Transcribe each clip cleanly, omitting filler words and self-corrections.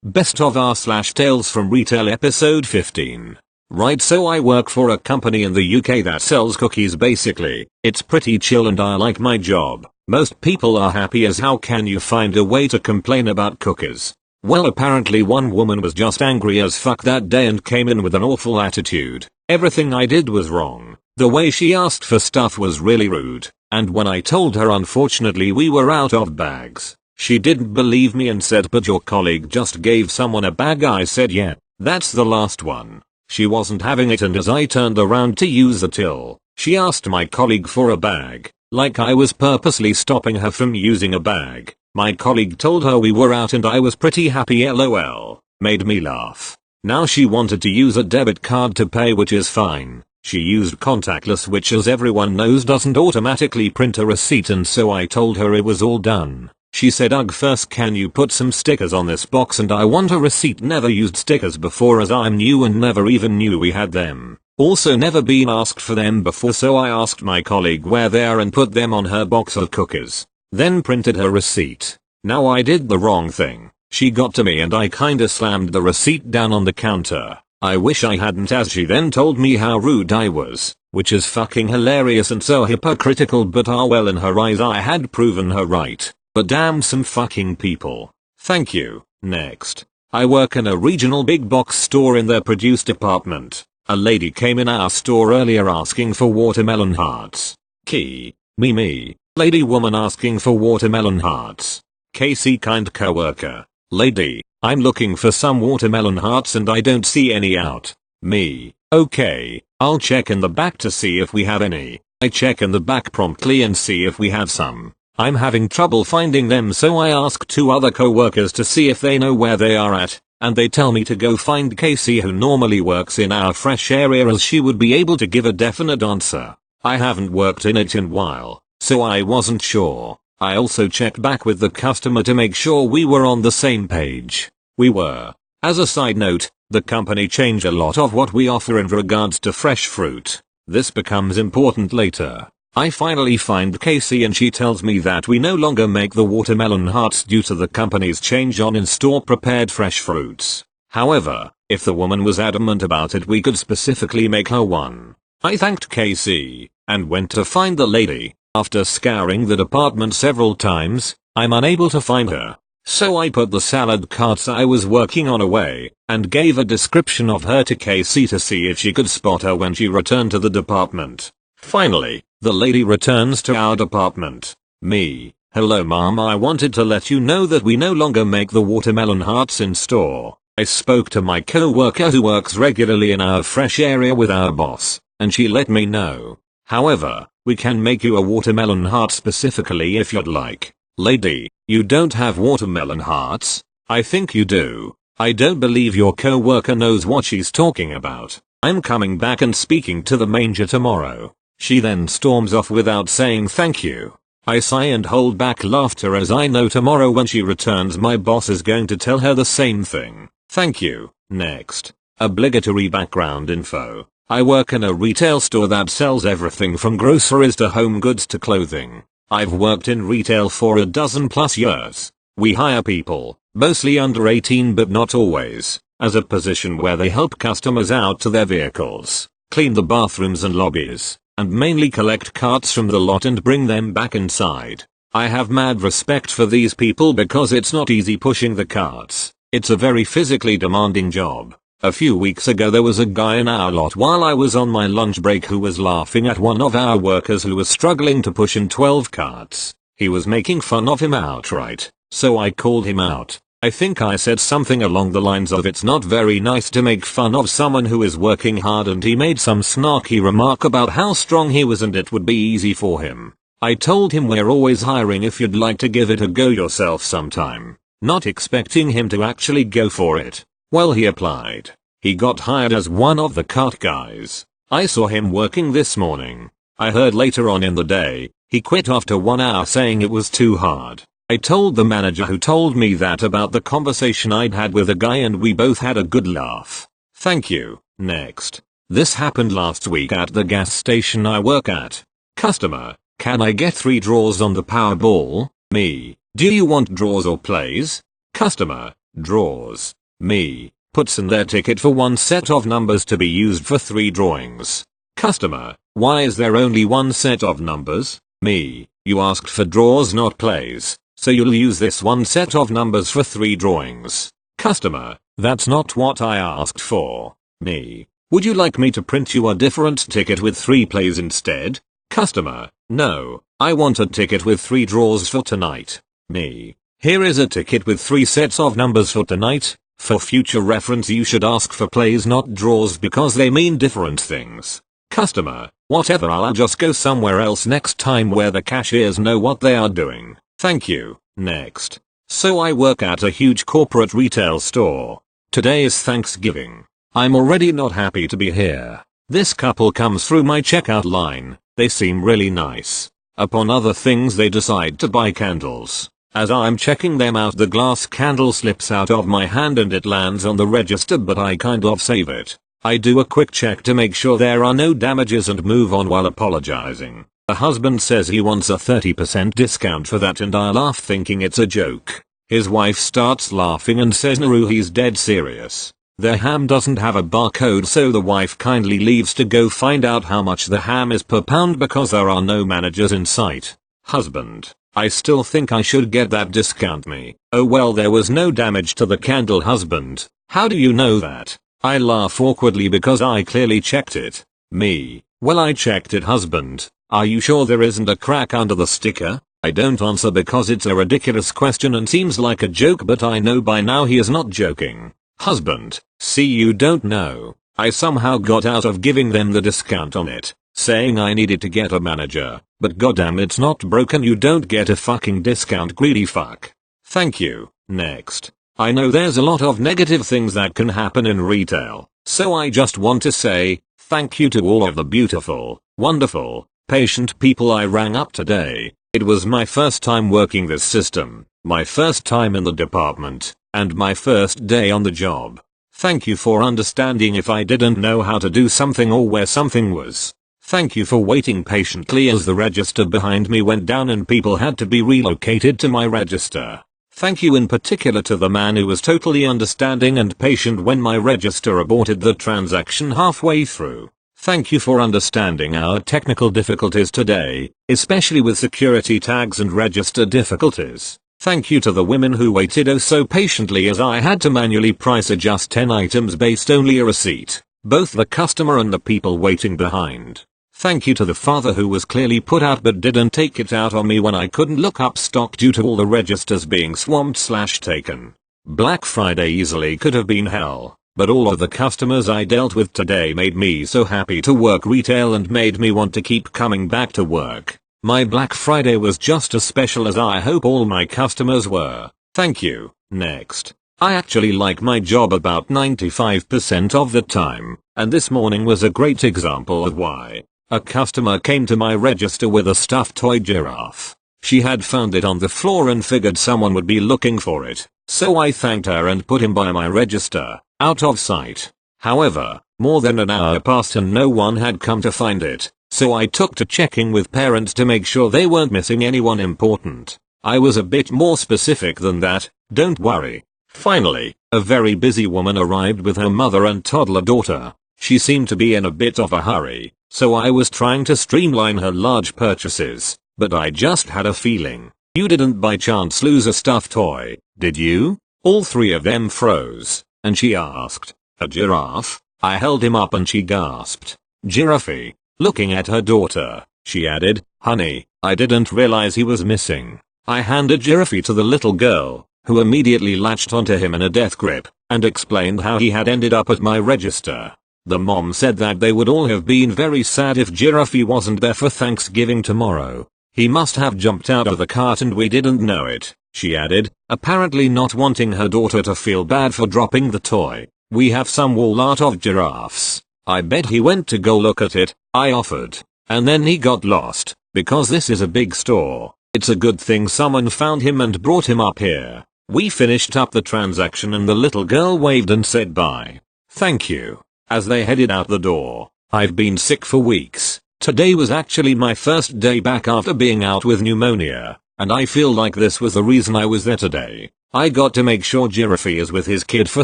Best of R / Tales from Retail episode 15. Right, so I work for a company in the UK that sells cookies basically. It's pretty chill and I like my job. Most people are happy as how can you find a way to complain about cookies? Well, apparently one woman was just angry as fuck that day and came in with an awful attitude. Everything I did was wrong. The way she asked for stuff was really rude. And when I told her unfortunately we were out of bags, she didn't believe me and said, but your colleague just gave someone a bag. I said, yeah, that's the last one. She wasn't having it, and as I turned around to use the till, she asked my colleague for a bag, like I was purposely stopping her from using a bag. My colleague told her we were out and I was pretty happy, lol. Made me laugh. Now she wanted to use a debit card to pay, which is fine. She used contactless, which as everyone knows doesn't automatically print a receipt, and so I told her it was all done. She said, ugh, first can you put some stickers on this box, and I want a receipt. Never used stickers before as I'm new and never even knew we had them. Also never been asked for them before, so I asked my colleague where they are and put them on her box of cookies. Then printed her receipt. Now I did the wrong thing. She got to me and I kinda slammed the receipt down on the counter. I wish I hadn't, as she then told me how rude I was, which is fucking hilarious and so hypocritical, but well, in her eyes I had proven her right. But damn some fucking people. Thank you. Next. I work in a regional big box store in their produce department. A lady came in our store earlier asking for watermelon hearts. Key. Me. Lady woman asking for watermelon hearts. KC kind coworker. Lady, I'm looking for some watermelon hearts and I don't see any out. Me. Okay, I'll check in the back to see if we have any. I check in the back promptly and see if we have some. I'm having trouble finding them, so I ask two other co-workers to see if they know where they are at, and they tell me to go find Casey, who normally works in our fresh area, as she would be able to give a definite answer. I haven't worked in it in a while, so I wasn't sure. I also checked back with the customer to make sure we were on the same page. We were. As a side note, the company changed a lot of what we offer in regards to fresh fruit. This becomes important later. I finally find Casey and she tells me that we no longer make the watermelon hearts due to the company's change on in-store prepared fresh fruits. However, if the woman was adamant about it, we could specifically make her one. I thanked Casey and went to find the lady. After scouring the department several times, I'm unable to find her. So I put the salad carts I was working on away and gave a description of her to Casey to see if she could spot her when she returned to the department. Finally, the lady returns to our department. Me. Hello mom, I wanted to let you know that we no longer make the watermelon hearts in store. I spoke to my co-worker who works regularly in our fresh area with our boss, and she let me know. However, we can make you a watermelon heart specifically if you'd like. Lady, you don't have watermelon hearts? I think you do. I don't believe your co-worker knows what she's talking about. I'm coming back and speaking to the manager tomorrow. She then storms off without saying thank you. I sigh and hold back laughter as I know tomorrow when she returns my boss is going to tell her the same thing. Thank you. Next. Obligatory background info. I work in a retail store that sells everything from groceries to home goods to clothing. I've worked in retail for a dozen plus years. We hire people, mostly under 18 but not always, as a position where they help customers out to their vehicles, clean the bathrooms and lobbies, and mainly collect carts from the lot and bring them back inside. I have mad respect for these people because it's not easy pushing the carts. It's a very physically demanding job. A few weeks ago there was a guy in our lot while I was on my lunch break who was laughing at one of our workers who was struggling to push in 12 carts. He was making fun of him outright, so I called him out. I think I said something along the lines of, it's not very nice to make fun of someone who is working hard, and he made some snarky remark about how strong he was and it would be easy for him. I told him we're always hiring if you'd like to give it a go yourself sometime, not expecting him to actually go for it. Well, he applied. He got hired as one of the cart guys. I saw him working this morning. I heard later on in the day, he quit after 1 hour saying it was too hard. I told the manager, who told me that about the conversation I'd had with a guy, and we both had a good laugh. Thank you. Next. This happened last week at the gas station I work at. Customer, can I get 3 draws on the Powerball? Me, do you want draws or plays? Customer, Draws. Me. Puts in their ticket for one set of numbers to be used for 3 drawings. Customer. Why is there only one set of numbers? Me. You asked for draws not plays, so you'll use this one set of numbers for 3 drawings. Customer. That's not what I asked for. Me. Would you like me to print you a different ticket with 3 plays instead? Customer. No, I want a ticket with 3 draws for tonight. Me. Here is a ticket with 3 sets of numbers for tonight. For future reference you should ask for plays not draws because they mean different things. Customer. Whatever, I'll just go somewhere else next time where the cashiers know what they are doing. Thank you. Next. So I work at a huge corporate retail store. Today is Thanksgiving. I'm already not happy to be here. This couple comes through my checkout line. They seem really nice. Upon other things they decide to buy candles. As I'm checking them out, the glass candle slips out of my hand and it lands on the register, but I kind of save it. I do a quick check to make sure there are no damages and move on while apologizing. The husband says he wants a 30% discount for that and I laugh thinking it's a joke. His wife starts laughing and says no, he's dead serious. The ham doesn't have a barcode, so the wife kindly leaves to go find out how much the ham is per pound because there are no managers in sight. Husband. I still think I should get that discount. Me. Oh well, there was no damage to the candle. Husband. How do you know that? I laugh awkwardly because I clearly checked it. Me. Well, I checked it. Husband. Are you sure there isn't a crack under the sticker? I don't answer because it's a ridiculous question and seems like a joke, but I know by now he is not joking. Husband. See, you don't know. I somehow got out of giving them the discount on it, saying I needed to get a manager, but goddamn it's not broken. You don't get a fucking discount, greedy fuck. Thank you. Next. I know there's a lot of negative things that can happen in retail, so I just want to say, thank you to all of the beautiful, wonderful, patient people I rang up today. It was my first time working this system, my first time in the department, and my first day on the job. Thank you for understanding if I didn't know how to do something or where something was. Thank you for waiting patiently as the register behind me went down and people had to be relocated to my register. Thank you in particular to the man who was totally understanding and patient when my register aborted the transaction halfway through. Thank you for understanding our technical difficulties today, especially with security tags and register difficulties. Thank you to the women who waited oh so patiently as I had to manually price adjust 10 items based only a receipt, both the customer and the people waiting behind. Thank you to the father who was clearly put out but didn't take it out on me when I couldn't look up stock due to all the registers being swamped/taken. Black Friday easily could have been hell, but all of the customers I dealt with today made me so happy to work retail and made me want to keep coming back to work. My Black Friday was just as special as I hope all my customers were. Thank you. Next. I actually like my job about 95% of the time, and this morning was a great example of why. A customer came to my register with a stuffed toy giraffe. She had found it on the floor and figured someone would be looking for it, so I thanked her and put him by my register, out of sight. However, more than an hour passed and no one had come to find it. So I took to checking with parents to make sure they weren't missing anyone important. I was a bit more specific than that, don't worry. Finally, a very busy woman arrived with her mother and toddler daughter. She seemed to be in a bit of a hurry, so I was trying to streamline her large purchases, but I just had a feeling. You didn't by chance lose a stuffed toy, did you? All 3 of them froze, and she asked, a giraffe? I held him up and she gasped, giraffe. Looking at her daughter, she added, honey, I didn't realize he was missing. I handed Giraffe to the little girl, who immediately latched onto him in a death grip, and explained how he had ended up at my register. The mom said that they would all have been very sad if Giraffe wasn't there for Thanksgiving tomorrow. He must have jumped out of the cart and we didn't know it, she added, apparently not wanting her daughter to feel bad for dropping the toy. We have some wall art of giraffes. I bet he went to go look at it, I offered. And then he got lost, because this is a big store. It's a good thing someone found him and brought him up here. We finished up the transaction and the little girl waved and said bye. Thank you. As they headed out the door, I've been sick for weeks. Today was actually my first day back after being out with pneumonia. And I feel like this was the reason I was there today. I got to make sure Giraffe is with his kid for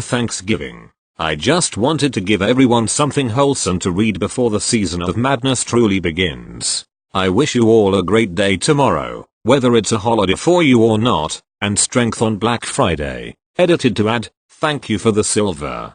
Thanksgiving. I just wanted to give everyone something wholesome to read before the season of madness truly begins. I wish you all a great day tomorrow, whether it's a holiday for you or not, and strength on Black Friday. Edited to add, thank you for the silver.